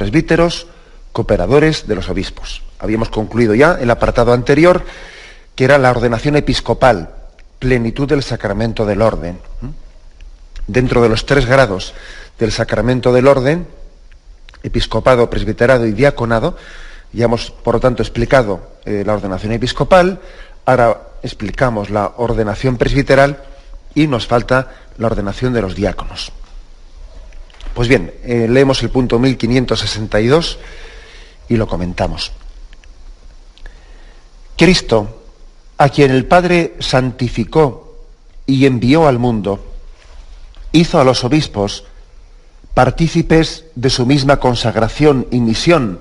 presbíteros, cooperadores de los obispos. Habíamos concluido ya el apartado anterior, que era la ordenación episcopal, plenitud del sacramento del orden. Dentro de los 3 grados del sacramento del orden, episcopado, presbiterado y diaconado, ya hemos, por lo tanto, explicado la ordenación episcopal, ahora explicamos la ordenación presbiteral y nos falta la ordenación de los diáconos. Pues bien, leemos el punto 1562 y lo comentamos. Cristo, a quien el Padre santificó y envió al mundo, hizo a los obispos partícipes de su misma consagración y misión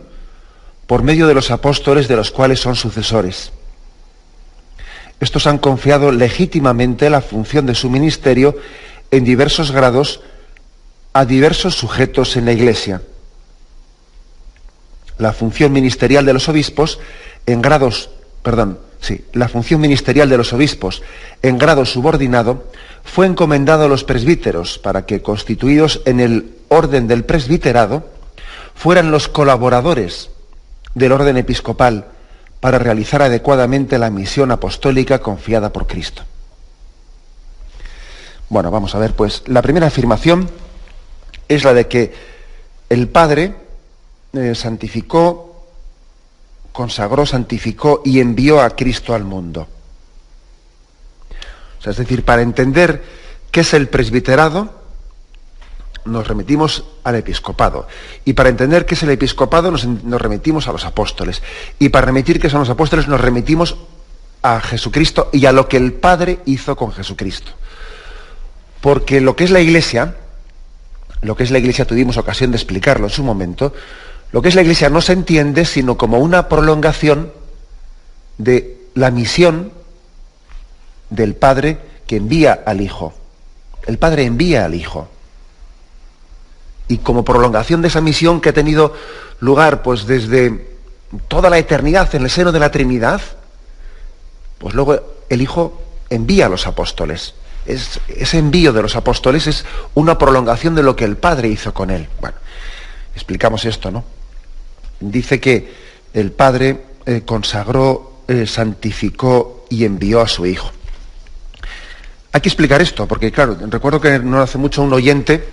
por medio de los apóstoles de los cuales son sucesores. Estos han confiado legítimamente la función de su ministerio en diversos grados a diversos sujetos en la Iglesia. La función ministerial de los obispos en grado subordinado fue encomendado a los presbíteros para que, constituidos en el orden del presbiterado, fueran los colaboradores del orden episcopal para realizar adecuadamente la misión apostólica confiada por Cristo. Bueno, vamos a ver, pues la primera afirmación es la de que el Padre santificó, consagró, santificó y envió a Cristo al mundo. O sea, es decir, para entender qué es el presbiterado, nos remitimos al episcopado. Y para entender qué es el episcopado, nos remitimos a los apóstoles. Y para remitir qué son los apóstoles, nos remitimos a Jesucristo y a lo que el Padre hizo con Jesucristo. Porque lo que es la Iglesia, tuvimos ocasión de explicarlo en su momento, lo que es la Iglesia no se entiende sino como una prolongación de la misión del Padre que envía al Hijo. El Padre envía al Hijo. Y como prolongación de esa misión que ha tenido lugar pues desde toda la eternidad en el seno de la Trinidad, pues luego el Hijo envía a los apóstoles. Ese envío de los apóstoles es una prolongación de lo que el Padre hizo con él. Bueno, explicamos esto, ¿no? Dice que el Padre consagró, santificó y envió a su Hijo. Hay que explicar esto, porque claro, recuerdo que no hace mucho un oyente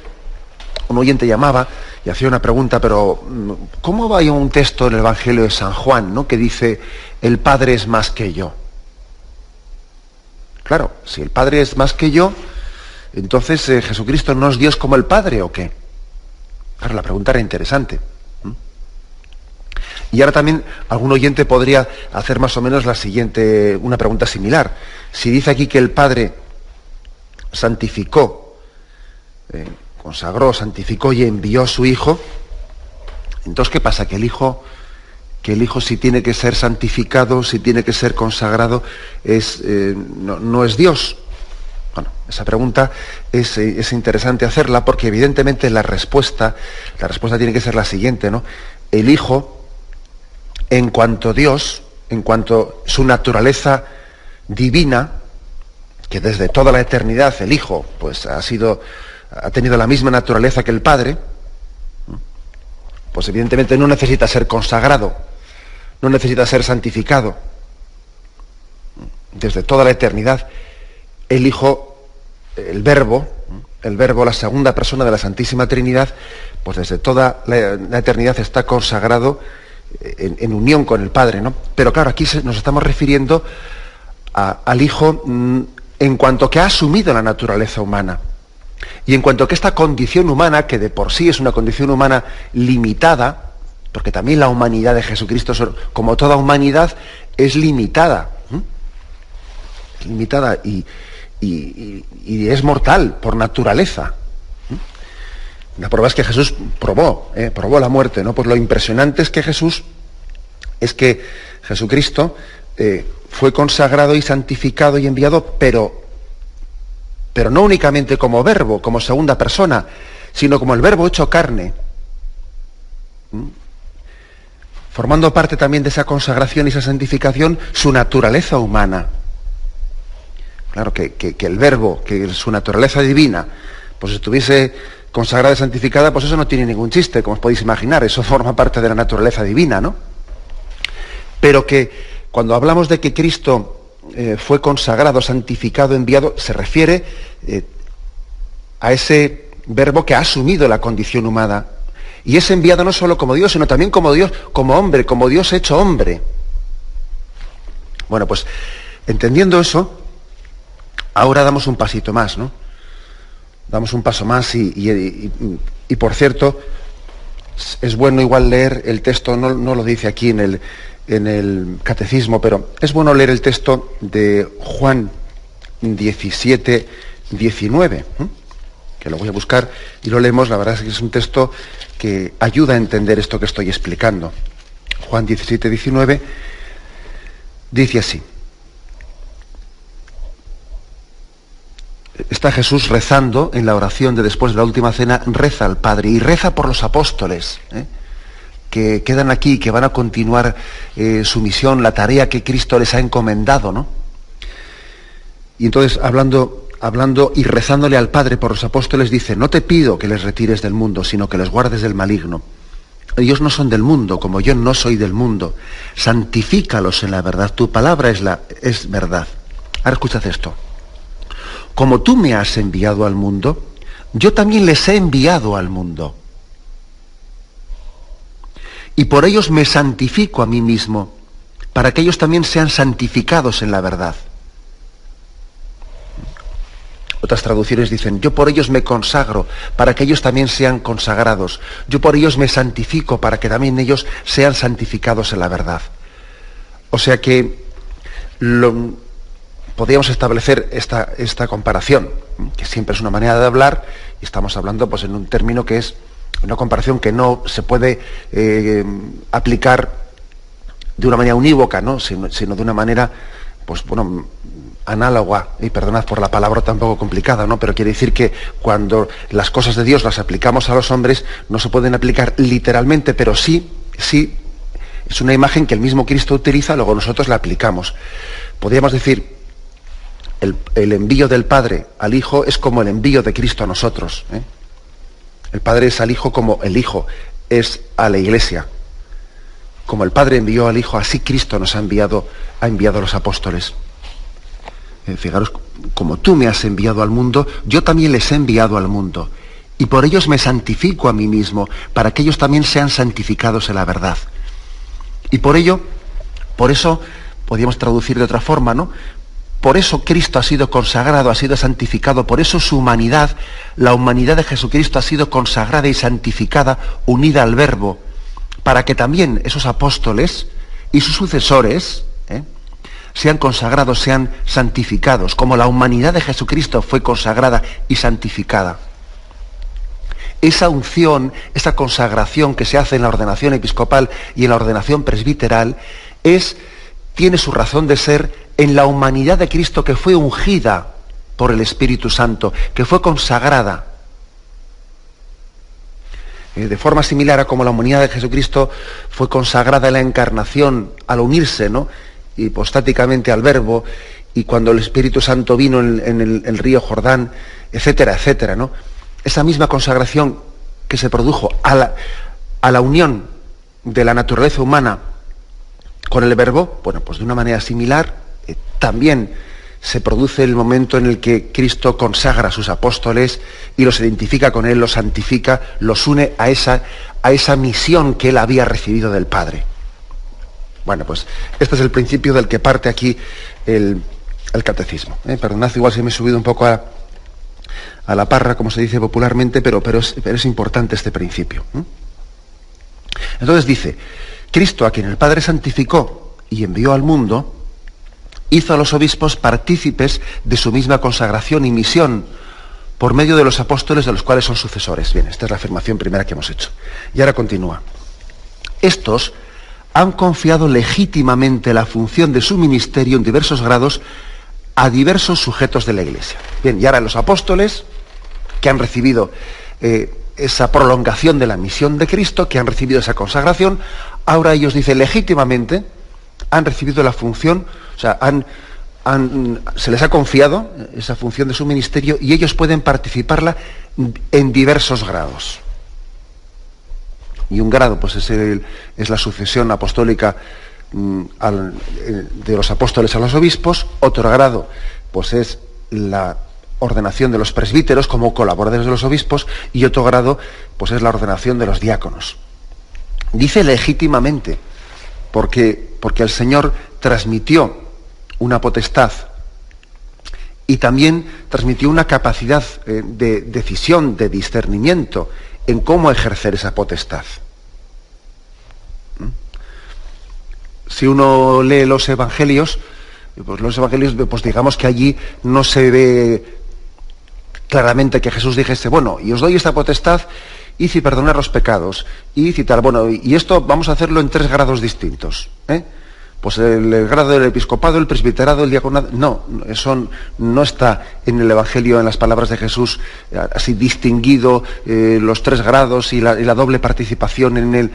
llamaba y hacía una pregunta, pero ¿cómo va un texto en el Evangelio de San Juan, ¿no?, que dice, el Padre es más que yo? Claro, si el Padre es más que yo, entonces ¿Jesucristo no es Dios como el Padre o qué? Claro, la pregunta era interesante. Y ahora también algún oyente podría hacer más o menos una pregunta similar. Si dice aquí que el Padre santificó, consagró, santificó y envió a su Hijo, entonces ¿qué pasa? Que el Hijo si tiene que ser santificado, si tiene que ser consagrado, no es Dios. Bueno, esa pregunta es interesante hacerla porque evidentemente la respuesta tiene que ser la siguiente, ¿no? El Hijo, en cuanto Dios, en cuanto su naturaleza divina, que desde toda la eternidad el Hijo pues ha tenido la misma naturaleza que el Padre, pues evidentemente no necesita ser consagrado, no necesita ser santificado. Desde toda la eternidad, el Hijo, el Verbo, la segunda persona de la Santísima Trinidad, pues desde toda la eternidad está consagrado en unión con el Padre, ¿no? Pero claro, aquí nos estamos refiriendo al Hijo en cuanto que ha asumido la naturaleza humana. Y en cuanto que esta condición humana, que de por sí es una condición humana limitada, porque también la humanidad de Jesucristo, como toda humanidad, es limitada. Limitada y es mortal por naturaleza. La prueba es que Jesús probó la muerte, ¿no? Pues lo impresionante es que Jesucristo fue consagrado y santificado y enviado, pero no únicamente como verbo, como segunda persona, sino como el verbo hecho carne, formando parte también de esa consagración y esa santificación, su naturaleza humana. Claro, que el verbo, que su naturaleza divina, pues estuviese consagrada y santificada, pues eso no tiene ningún chiste, como os podéis imaginar, eso forma parte de la naturaleza divina, ¿no? Pero que cuando hablamos de que Cristo fue consagrado, santificado, enviado, se refiere a ese verbo que ha asumido la condición humana. Y es enviado no solo como Dios, sino también como Dios, como hombre, como Dios hecho hombre. Bueno, pues entendiendo eso, ahora damos un pasito más, ¿no? Damos un paso más y por cierto, es bueno igual leer el texto, no lo dice aquí en el catecismo, pero es bueno leer el texto de Juan 17, 19, que lo voy a buscar y lo leemos. La verdad es que es un texto que ayuda a entender esto que estoy explicando. Juan 17, 19 dice así. Está Jesús rezando en la oración de después de la última cena, reza al Padre y reza por los apóstoles, que quedan aquí, que van a continuar su misión, la tarea que Cristo les ha encomendado, ¿no? Y entonces, hablando y rezándole al Padre por los apóstoles, dice: no te pido que les retires del mundo, sino que les guardes del maligno. Ellos no son del mundo, como yo no soy del mundo. Santifícalos en la verdad. Tu palabra es verdad. Ahora escuchad esto. Como tú me has enviado al mundo, yo también les he enviado al mundo. Y por ellos me santifico a mí mismo, para que ellos también sean santificados en la verdad. Otras traducciones dicen: yo por ellos me consagro, para que ellos también sean consagrados. Yo por ellos me santifico, para que también ellos sean santificados en la verdad. O sea que podríamos establecer esta comparación, que siempre es una manera de hablar, y estamos hablando pues en un término que es una comparación que no se puede aplicar de una manera unívoca, ¿no? sino de una manera, pues bueno, análoga, y perdonad por la palabra tan poco complicada, ¿no? Pero quiere decir que cuando las cosas de Dios las aplicamos a los hombres, no se pueden aplicar literalmente, pero sí, es una imagen que el mismo Cristo utiliza, luego nosotros la aplicamos. Podríamos decir, el envío del Padre al Hijo es como el envío de Cristo a nosotros. El Padre es al Hijo como el Hijo es a la Iglesia. Como el Padre envió al Hijo, así Cristo nos ha enviado a los apóstoles. Fijaros, como tú me has enviado al mundo, yo también les he enviado al mundo. Y por ellos me santifico a mí mismo, para que ellos también sean santificados en la verdad. Y por eso, podríamos traducir de otra forma, ¿no? Por eso Cristo ha sido consagrado, ha sido santificado, por eso su humanidad, la humanidad de Jesucristo ha sido consagrada y santificada, unida al Verbo, para que también esos apóstoles y sus sucesores sean consagrados, sean santificados, como la humanidad de Jesucristo fue consagrada y santificada. Esa unción, esa consagración que se hace en la ordenación episcopal y en la ordenación presbiteral, tiene su razón de ser en la humanidad de Cristo, que fue ungida por el Espíritu Santo, que fue consagrada. De forma similar a como la humanidad de Jesucristo fue consagrada en la encarnación al unirse, ¿no?, hipostáticamente al Verbo, y cuando el Espíritu Santo vino en el río Jordán, etcétera, etcétera, ¿no? Esa misma consagración que se produjo a la unión de la naturaleza humana con el Verbo, bueno, pues de una manera similar, también se produce el momento en el que Cristo consagra a sus apóstoles y los identifica con Él, los santifica, los une a esa misión que Él había recibido del Padre. Bueno, pues este es el principio del que parte aquí el catecismo. Perdonad, igual se me he subido un poco a la parra, como se dice popularmente, pero es importante este principio. Entonces dice: Cristo, a quien el Padre santificó y envió al mundo, hizo a los obispos partícipes de su misma consagración y misión por medio de los apóstoles, de los cuales son sucesores. Bien, esta es la afirmación primera que hemos hecho. Y ahora continúa. Estos han confiado legítimamente la función de su ministerio en diversos grados a diversos sujetos de la Iglesia. Bien, y ahora los apóstoles, que han recibido esa prolongación de la misión de Cristo, que han recibido esa consagración, ahora ellos dicen legítimamente han recibido la función, o sea, han se les ha confiado esa función de su ministerio y ellos pueden participarla en diversos grados. Y un grado pues es la sucesión apostólica de los apóstoles a los obispos. Otro grado pues es la ordenación de los presbíteros como colaboradores de los obispos, y otro grado pues es la ordenación de los diáconos. Dice legítimamente porque el Señor transmitió una potestad y también transmitió una capacidad de decisión, de discernimiento en cómo ejercer esa potestad. Si uno lee los evangelios, pues digamos que allí no se ve claramente que Jesús dijese, bueno, y os doy esta potestad, id y perdonad los pecados, id y tal, bueno, y esto vamos a hacerlo en 3 grados distintos, Pues el grado del episcopado, el presbiterado, el diaconado. No, eso no está en el Evangelio, en las palabras de Jesús, así distinguido, los 3 grados y la doble participación en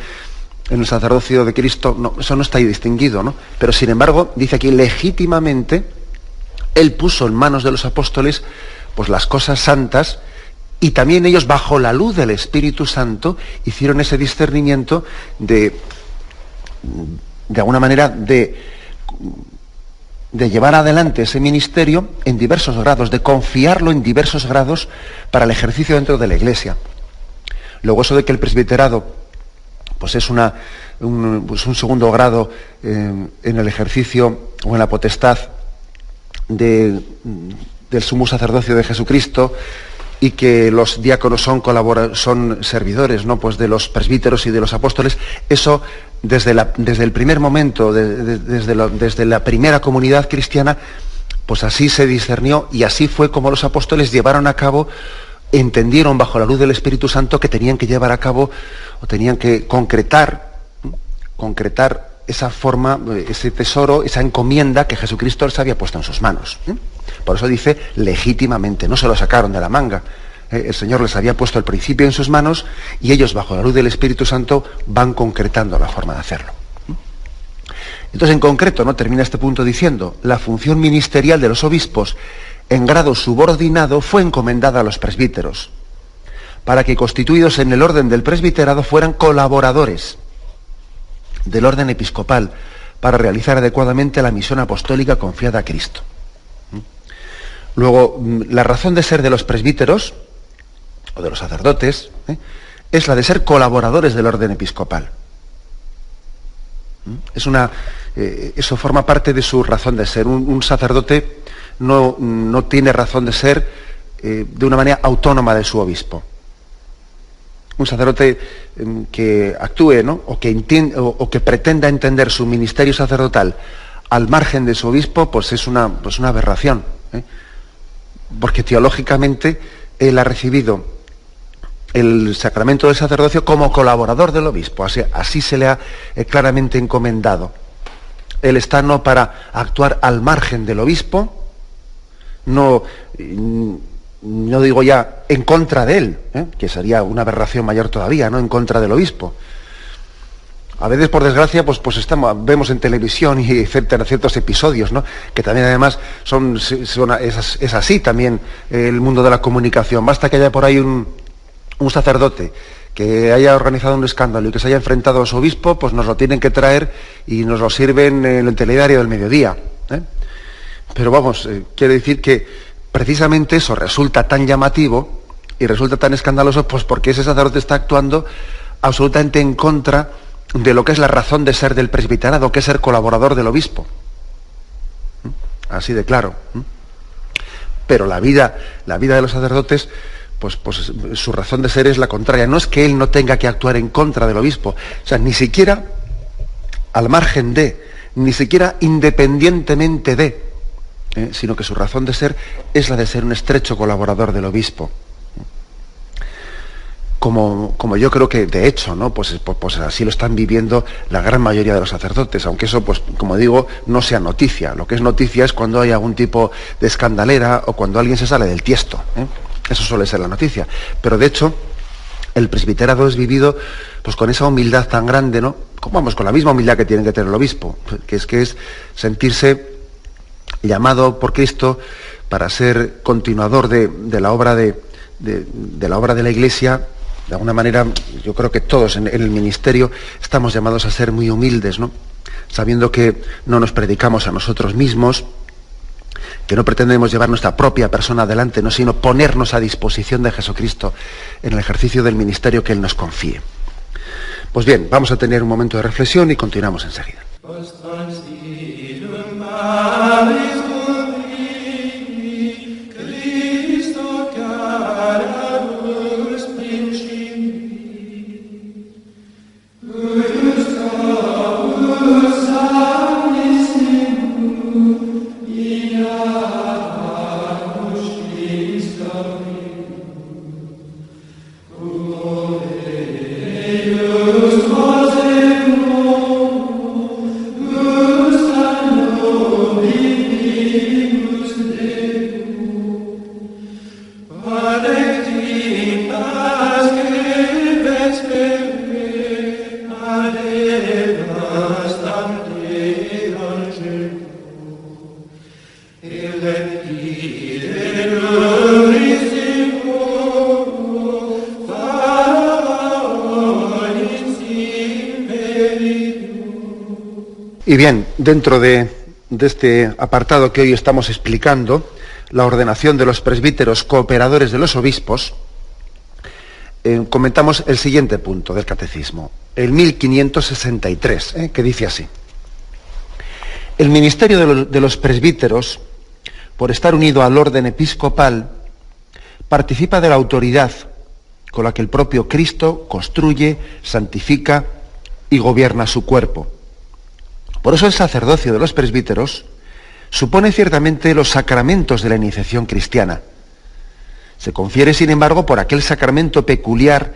el sacerdocio de Cristo. No, eso no está ahí distinguido, ¿no? Pero sin embargo, dice aquí, legítimamente, Él puso en manos de los apóstoles pues las cosas santas, y también ellos, bajo la luz del Espíritu Santo, hicieron ese discernimiento de alguna manera, de llevar adelante ese ministerio en diversos grados, de confiarlo en diversos grados para el ejercicio dentro de la Iglesia. Luego, eso de que el presbiterado pues es un segundo grado en el ejercicio o en la potestad del sumo sacerdocio de Jesucristo, y que los diáconos son servidores, ¿no?, pues de los presbíteros y de los apóstoles. Eso desde el primer momento, desde la primera comunidad cristiana, pues así se discernió, y así fue como los apóstoles llevaron a cabo, entendieron bajo la luz del Espíritu Santo que tenían que llevar a cabo, o tenían que concretar esa forma, ese tesoro, esa encomienda que Jesucristo les había puesto en sus manos. Por eso dice legítimamente, no se lo sacaron de la manga. El Señor les había puesto el principio en sus manos, y ellos, bajo la luz del Espíritu Santo, van concretando la forma de hacerlo. Entonces, en concreto, ¿no?, termina este punto diciendo: la función ministerial de los obispos en grado subordinado fue encomendada a los presbíteros, para que, constituidos en el orden del presbiterado, fueran colaboradores del orden episcopal para realizar adecuadamente la misión apostólica confiada a Cristo. Luego, la razón de ser de los presbíteros o de los sacerdotes es la de ser colaboradores del orden episcopal. Eso forma parte de su razón de ser. Un sacerdote no tiene razón de ser de una manera autónoma de su obispo. Un sacerdote que actúe, ¿no?, o que pretenda entender su ministerio sacerdotal al margen de su obispo, pues es una aberración, porque teológicamente él ha recibido el sacramento del sacerdocio como colaborador del obispo, así se le ha claramente encomendado. Él está no para actuar al margen del obispo, no digo ya en contra de él, que sería una aberración mayor todavía, no en contra del obispo. A veces, por desgracia, pues vemos en televisión y etcétera ciertos episodios, ¿no?, que también además es así también el mundo de la comunicación. Basta que haya por ahí un sacerdote que haya organizado un escándalo y que se haya enfrentado a su obispo, pues nos lo tienen que traer y nos lo sirven en el telediario del mediodía. Pero vamos, quiere decir que precisamente eso resulta tan llamativo y resulta tan escandaloso, pues porque ese sacerdote está actuando absolutamente en contra de lo que es la razón de ser del presbiterado, que es ser colaborador del obispo. Así de claro. Pero la vida de los sacerdotes, pues su razón de ser es la contraria. No es que él no tenga que actuar en contra del obispo, o sea, ni siquiera al margen de, ni siquiera independientemente de, sino que su razón de ser es la de ser un estrecho colaborador del obispo. Como yo creo que, de hecho, ¿no?, pues así lo están viviendo la gran mayoría de los sacerdotes, aunque eso, pues como digo, no sea noticia. Lo que es noticia es cuando hay algún tipo de escandalera o cuando alguien se sale del tiesto. Eso suele ser la noticia. Pero de hecho, el presbiterado es vivido pues con esa humildad tan grande, ¿no?, con la misma humildad que tiene que tener el obispo, que es sentirse llamado por Cristo para ser continuador de la obra de la obra de la Iglesia. De alguna manera, yo creo que todos en el ministerio estamos llamados a ser muy humildes, ¿no? Sabiendo que no nos predicamos a nosotros mismos, que no pretendemos llevar nuestra propia persona adelante, no, sino ponernos a disposición de Jesucristo en el ejercicio del ministerio que Él nos confíe. Pues bien, vamos a tener un momento de reflexión y continuamos enseguida. Y bien, dentro de este apartado que hoy estamos explicando, la ordenación de los presbíteros cooperadores de los obispos, comentamos el siguiente punto del catecismo, el 1563, que dice así: el ministerio de los presbíteros, por estar unido al orden episcopal, participa de la autoridad con la que el propio Cristo construye, santifica y gobierna su cuerpo. Por eso el sacerdocio de los presbíteros supone ciertamente los sacramentos de la iniciación cristiana. Se confiere, sin embargo, por aquel sacramento peculiar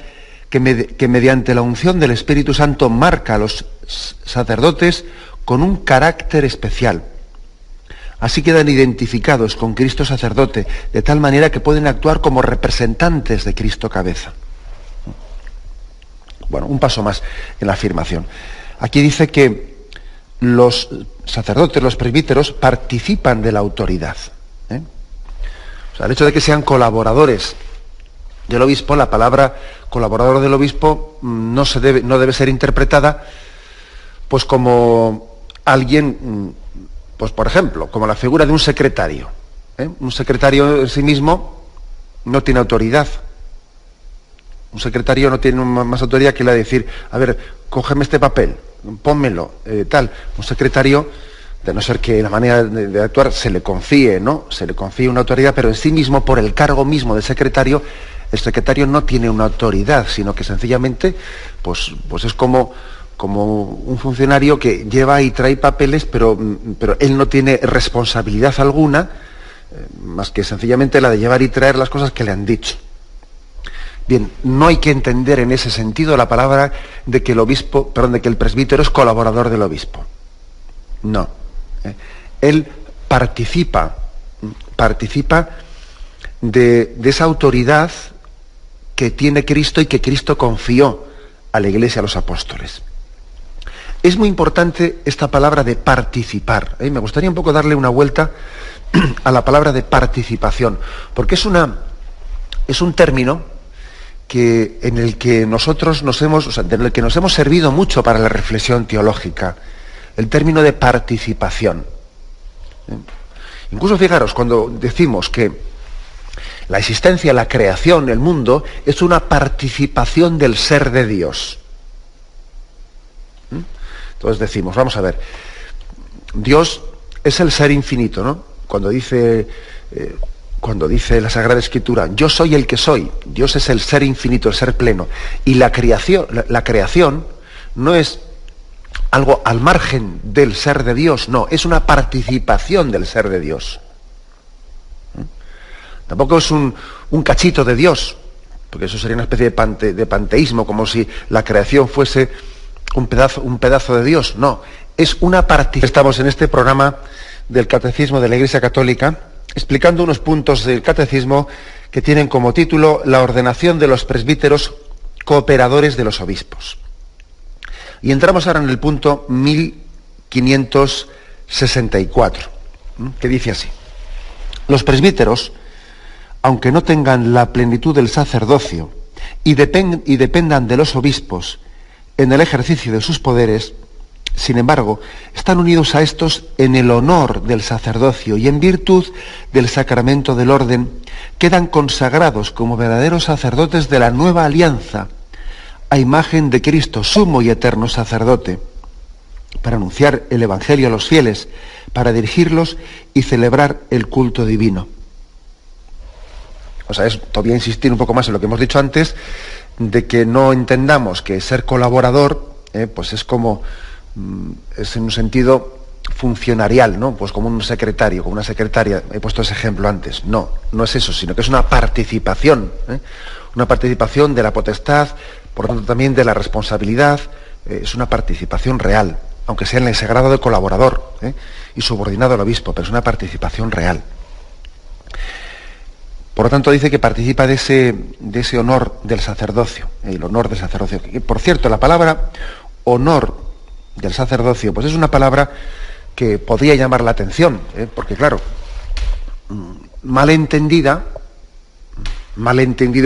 que mediante la unción del Espíritu Santo marca a los sacerdotes con un carácter especial. Así quedan identificados con Cristo sacerdote, de tal manera que pueden actuar como representantes de Cristo cabeza. Bueno, un paso más en la afirmación. Aquí dice que los sacerdotes, los presbíteros, participan de la autoridad. O sea, el hecho de que sean colaboradores del obispo, la palabra colaborador del obispo no debe ser interpretada pues como alguien, pues por ejemplo, como la figura de un secretario. Un secretario en sí mismo no tiene autoridad. Un secretario no tiene más autoridad que la de decir, a ver, cógeme este papel, pónmelo, tal. Un secretario, de no ser que la manera de actuar se le confíe, ¿no? Se le confíe una autoridad, pero en sí mismo, por el cargo mismo de secretario, el secretario no tiene una autoridad, sino que sencillamente, pues es como un funcionario que lleva y trae papeles, pero él no tiene responsabilidad alguna, más que sencillamente la de llevar y traer las cosas que le han dicho. Bien, no hay que entender en ese sentido la palabra de que el presbítero es colaborador del obispo. No. Él participa de esa autoridad que tiene Cristo y que Cristo confió a la Iglesia, a los apóstoles. Es muy importante esta palabra de participar. Me gustaría un poco darle una vuelta a la palabra de participación, porque es un término en el que nosotros nos hemos servido mucho para la reflexión teológica, el término de participación. Incluso fijaros, cuando decimos que la existencia, la creación, el mundo, es una participación del ser de Dios. Entonces decimos, vamos a ver, Dios es el ser infinito, ¿no? Cuando dice la Sagrada Escritura, yo soy el que soy, Dios es el ser infinito, el ser pleno. Y la creación no es algo al margen del ser de Dios, no, es una participación del ser de Dios. Tampoco es un cachito de Dios, porque eso sería una especie de panteísmo, como si la creación fuese un pedazo de Dios. No, es una participación. Estamos en este programa del Catecismo de la Iglesia Católica, explicando unos puntos del Catecismo que tienen como título la ordenación de los presbíteros cooperadores de los obispos. Y entramos ahora en el punto 1564. que dice así: los presbíteros, aunque no tengan la plenitud del sacerdocio y dependan de los obispos en el ejercicio de sus poderes, sin embargo, están unidos a estos en el honor del sacerdocio y en virtud del sacramento del orden, quedan consagrados como verdaderos sacerdotes de la nueva alianza, a imagen de Cristo, sumo y eterno sacerdote, para anunciar el Evangelio a los fieles, para dirigirlos y celebrar el culto divino. O sea, es todavía insistir un poco más en lo que hemos dicho antes, de que no entendamos que ser colaborador, pues es como, es en un sentido funcionarial, ¿no? Pues como un secretario, como una secretaria. He puesto ese ejemplo antes. No, no es eso, sino que es una participación de la potestad, por lo tanto también de la responsabilidad. Es una participación real, aunque sea en ese grado de colaborador y subordinado al obispo, pero es una participación real. Por lo tanto, dice que participa de ese honor del sacerdocio, el honor del sacerdocio. Y, por cierto, la palabra honor del sacerdocio, pues es una palabra que podría llamar la atención, porque claro, malentendido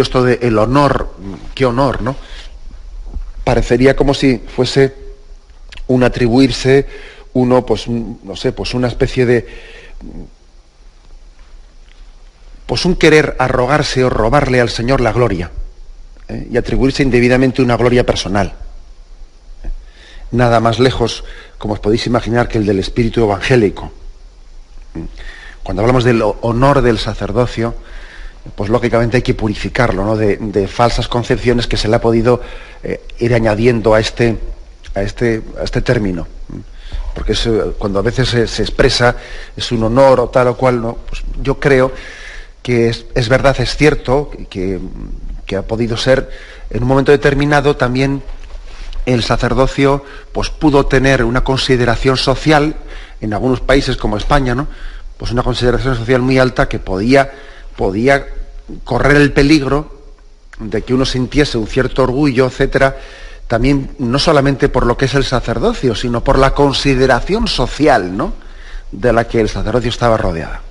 esto de el honor, qué honor, ¿no? Parecería como si fuese un atribuirse, uno, pues, no sé, pues una especie de, pues un querer arrogarse o robarle al Señor la gloria, y atribuirse indebidamente una gloria personal. Nada más lejos, como os podéis imaginar, que el del espíritu evangélico. Cuando hablamos del honor del sacerdocio, pues lógicamente hay que purificarlo, ¿no? de falsas concepciones que se le ha podido ir añadiendo a este término. Porque cuando a veces se expresa, es un honor o tal o cual, ¿no? Pues yo creo que es verdad, es cierto, que ha podido ser en un momento determinado también el sacerdocio, pues pudo tener una consideración social en algunos países como España, ¿no? Pues una consideración social muy alta que podía correr el peligro de que uno sintiese un cierto orgullo, etcétera, también no solamente por lo que es el sacerdocio, sino por la consideración social, ¿no?, de la que el sacerdocio estaba rodeada.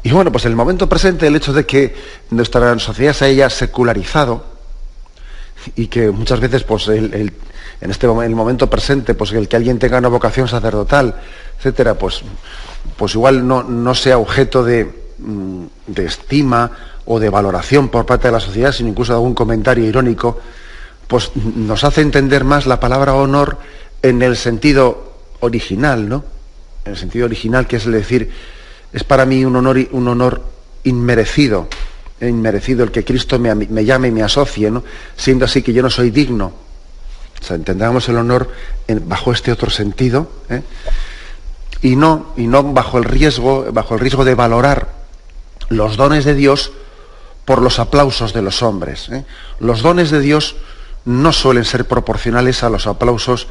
Y bueno, pues en el momento presente, el hecho de que nuestra sociedad se haya secularizado y que muchas veces, pues en el momento presente, pues el que alguien tenga una vocación sacerdotal, etcétera, pues igual no sea objeto de estima o de valoración por parte de la sociedad, sino incluso de algún comentario irónico, pues nos hace entender más la palabra honor en el sentido original, ¿no? En el sentido original, que es decir, es para mí un honor inmerecido, el que Cristo me llame y me asocie, ¿no? Siendo así que yo no soy digno. O sea, entendamos el honor bajo este otro sentido, y no bajo el riesgo de valorar los dones de Dios por los aplausos de los hombres. Los dones de Dios no suelen ser proporcionales a los aplausos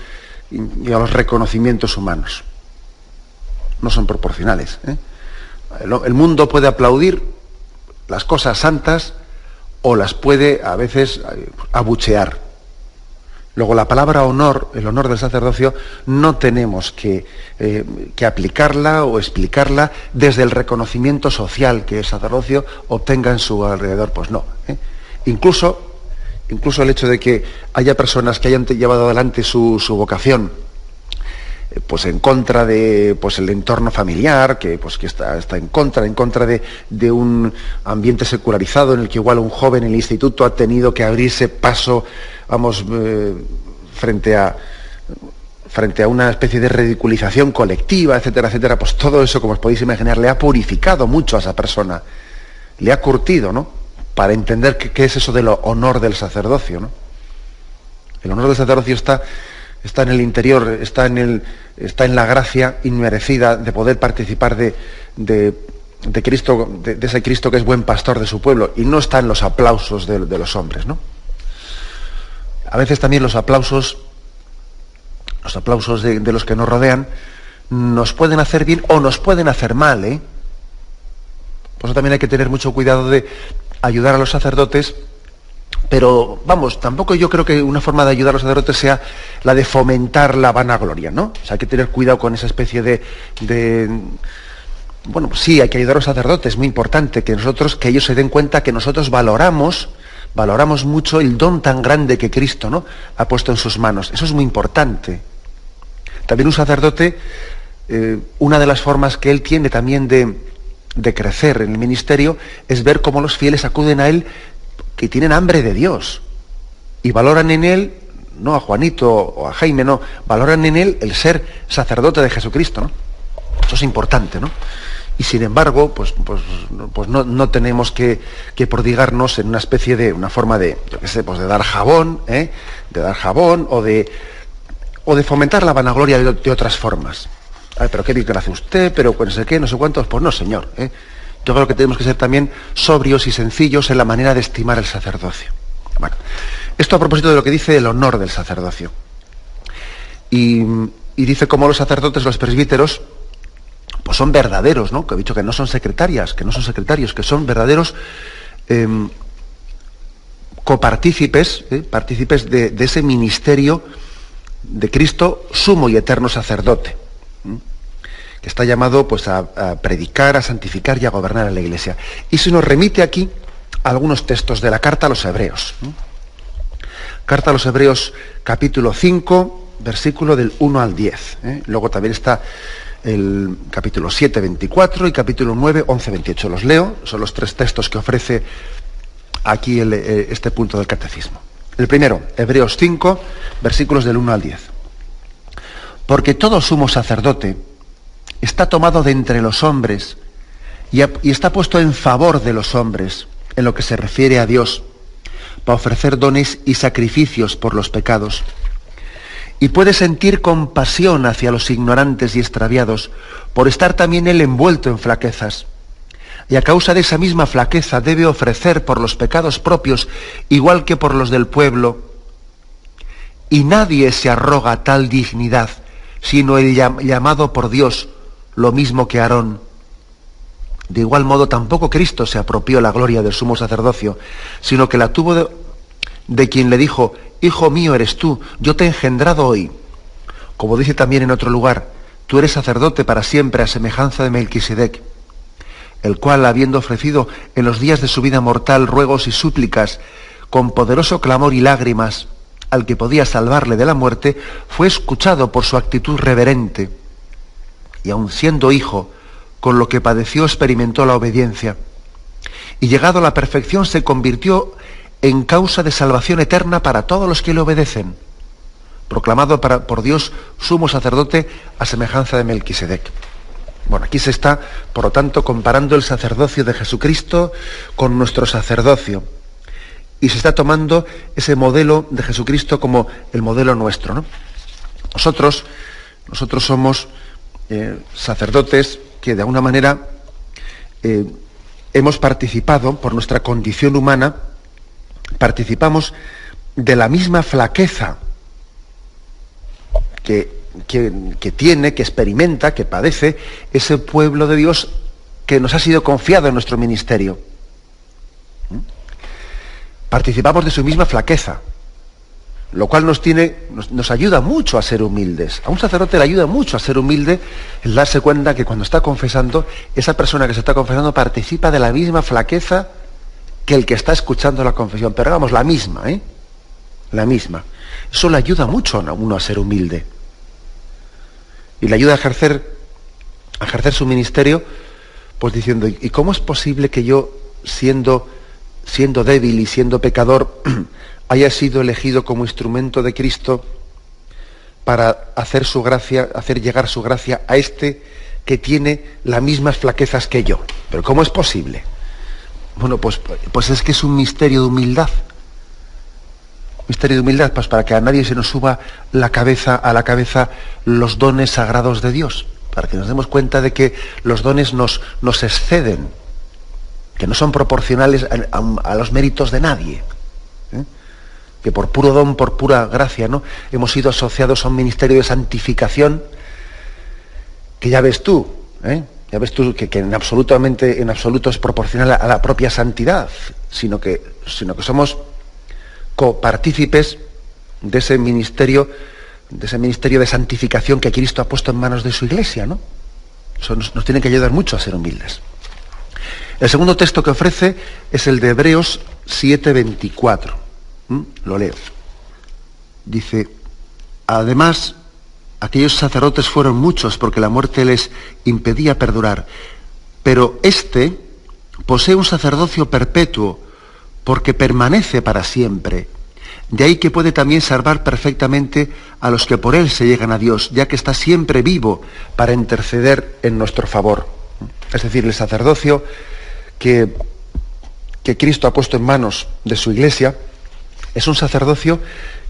y a los reconocimientos humanos. No son proporcionales. El mundo puede aplaudir las cosas santas o las puede a veces abuchear. Luego la palabra honor, el honor del sacerdocio, no tenemos que aplicarla o explicarla desde el reconocimiento social que el sacerdocio obtenga en su alrededor. Pues no. Incluso el hecho de que haya personas que hayan llevado adelante su vocación, pues en contra de el entorno familiar, que está en contra de un ambiente secularizado en el que igual un joven en el instituto ha tenido que abrirse paso, frente a una especie de ridiculización colectiva, etcétera, etcétera. Pues todo eso, como os podéis imaginar, le ha purificado mucho a esa persona, le ha curtido, ¿no?, para entender qué es eso del honor del sacerdocio, ¿no? El honor del sacerdocio está en el interior, está en la gracia inmerecida de poder participar de Cristo, de ese Cristo que es buen pastor de su pueblo, y no está en los aplausos de los hombres, ¿no? A veces también los aplausos de los que nos rodean nos pueden hacer bien o nos pueden hacer mal, Por eso también hay que tener mucho cuidado de ayudar a los sacerdotes Pero, vamos, tampoco yo creo que una forma de ayudar a los sacerdotes sea la de fomentar la vanagloria, ¿no? O sea, hay que tener cuidado con esa especie bueno, pues sí, hay que ayudar a los sacerdotes, es muy importante que ellos se den cuenta que nosotros valoramos mucho el don tan grande que Cristo, ¿no?, ha puesto en sus manos. Eso es muy importante. También un sacerdote, una de las formas que él tiene también de crecer en el ministerio es ver cómo los fieles acuden a él, que tienen hambre de Dios y valoran en él, no a Juanito o a Jaime, no, valoran en él el ser sacerdote de Jesucristo, ¿no? Eso es importante, ¿no? Y sin embargo, pues no tenemos que prodigarnos en una especie de, una forma de, yo qué sé, pues de dar jabón, o de fomentar la vanagloria de otras formas. Ay, pero qué bien que lo hace usted, pero no sé qué, no sé cuántos. Pues no, señor. Yo creo que tenemos que ser también sobrios y sencillos en la manera de estimar el sacerdocio. Bueno, esto a propósito de lo que dice el honor del sacerdocio. Y dice cómo los sacerdotes, los presbíteros, pues son verdaderos, ¿no? Que he dicho que no son secretarias, que no son secretarios, que son verdaderos copartícipes, partícipes de ese ministerio de Cristo, sumo y eterno sacerdote, que está llamado pues a predicar, a santificar y a gobernar a la Iglesia. Y se nos remite aquí a algunos textos de la carta a los Hebreos. Carta a los Hebreos, capítulo 5, versículo del 1 al 10. Luego también está el capítulo 7, 24 y capítulo 9, 11, 28. Los leo, son los tres textos que ofrece aquí este punto del catecismo. El primero, Hebreos 5, versículos del 1 al 10. Porque todo sumo sacerdote está tomado de entre los hombres y está puesto en favor de los hombres en lo que se refiere a Dios, para ofrecer dones y sacrificios por los pecados. Y puede sentir compasión hacia los ignorantes y extraviados, por estar también él envuelto en flaquezas. Y a causa de esa misma flaqueza debe ofrecer por los pecados propios, igual que por los del pueblo. Y nadie se arroga tal dignidad, sino el llamado por Dios, lo mismo que Aarón. De igual modo tampoco Cristo se apropió la gloria del sumo sacerdocio, sino que la tuvo de quien le dijo: Hijo mío eres tú, yo te he engendrado hoy. Como dice también en otro lugar: tú eres sacerdote para siempre, a semejanza de Melquisedec, el cual, habiendo ofrecido en los días de su vida mortal ruegos y súplicas, con poderoso clamor y lágrimas, al que podía salvarle de la muerte, fue escuchado por su actitud reverente, y aun siendo hijo, con lo que padeció experimentó la obediencia, y llegado a la perfección se convirtió en causa de salvación eterna para todos los que le obedecen, proclamado por Dios sumo sacerdote a semejanza de Melquisedec. Bueno, aquí se está, por lo tanto, comparando el sacerdocio de Jesucristo con nuestro sacerdocio, y se está tomando ese modelo de Jesucristo como el modelo nuestro, ¿no? Nosotros somos sacerdotes que de alguna manera hemos participado, por nuestra condición humana, participamos de la misma flaqueza que tiene, que experimenta, que padece ese pueblo de Dios que nos ha sido confiado en nuestro ministerio. Participamos de su misma flaqueza, lo cual nos ayuda mucho a ser humildes. A un sacerdote le ayuda mucho a ser humilde el darse cuenta que cuando está confesando, esa persona que se está confesando participa de la misma flaqueza que el que está escuchando la confesión, pero vamos, la misma, la misma. Eso le ayuda mucho a uno a ser humilde. Y le ayuda a ejercer su ministerio, pues diciendo: ¿y cómo es posible que yo, siendo débil y siendo pecador, haya sido elegido como instrumento de Cristo para hacer llegar su gracia a este que tiene las mismas flaquezas que yo? ¿Pero cómo es posible? Bueno, pues es que es un misterio de humildad. Misterio de humildad, pues para que a nadie se nos suba a la cabeza los dones sagrados de Dios, para que nos demos cuenta de que los dones nos exceden, que no son proporcionales a los méritos de nadie, que por puro don, por pura gracia, ¿no?, hemos sido asociados a un ministerio de santificación que ya ves tú, que en absoluto es proporcional a la propia santidad, sino que somos copartícipes de ese ministerio de santificación que Cristo ha puesto en manos de su Iglesia, ¿no? Eso nos tiene que ayudar mucho a ser humildes. El segundo texto que ofrece es el de Hebreos 7:24. Lo leo. Dice: además, aquellos sacerdotes fueron muchos porque la muerte les impedía perdurar, pero éste posee un sacerdocio perpetuo porque permanece para siempre. De ahí que puede también salvar perfectamente a los que por él se llegan a Dios, ya que está siempre vivo para interceder en nuestro favor. Es decir, el sacerdocio que Cristo ha puesto en manos de su Iglesia es un sacerdocio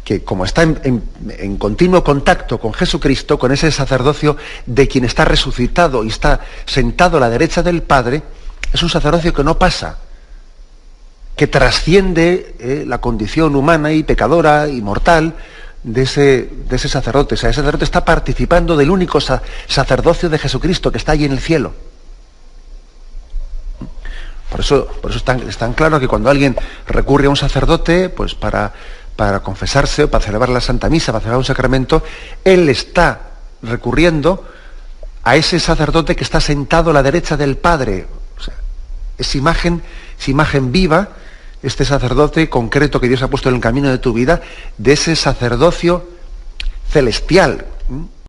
que, como está en continuo contacto con Jesucristo, con ese sacerdocio de quien está resucitado y está sentado a la derecha del Padre, es un sacerdocio que no pasa, que trasciende la condición humana y pecadora y mortal de ese sacerdote. O sea, ese sacerdote está participando del único sacerdocio de Jesucristo que está allí en el cielo. Por eso es tan claro que cuando alguien recurre a un sacerdote, pues para confesarse o para celebrar la Santa Misa, para celebrar un sacramento, él está recurriendo a ese sacerdote que está sentado a la derecha del Padre. O sea, es imagen viva, este sacerdote concreto que Dios ha puesto en el camino de tu vida, de ese sacerdocio celestial,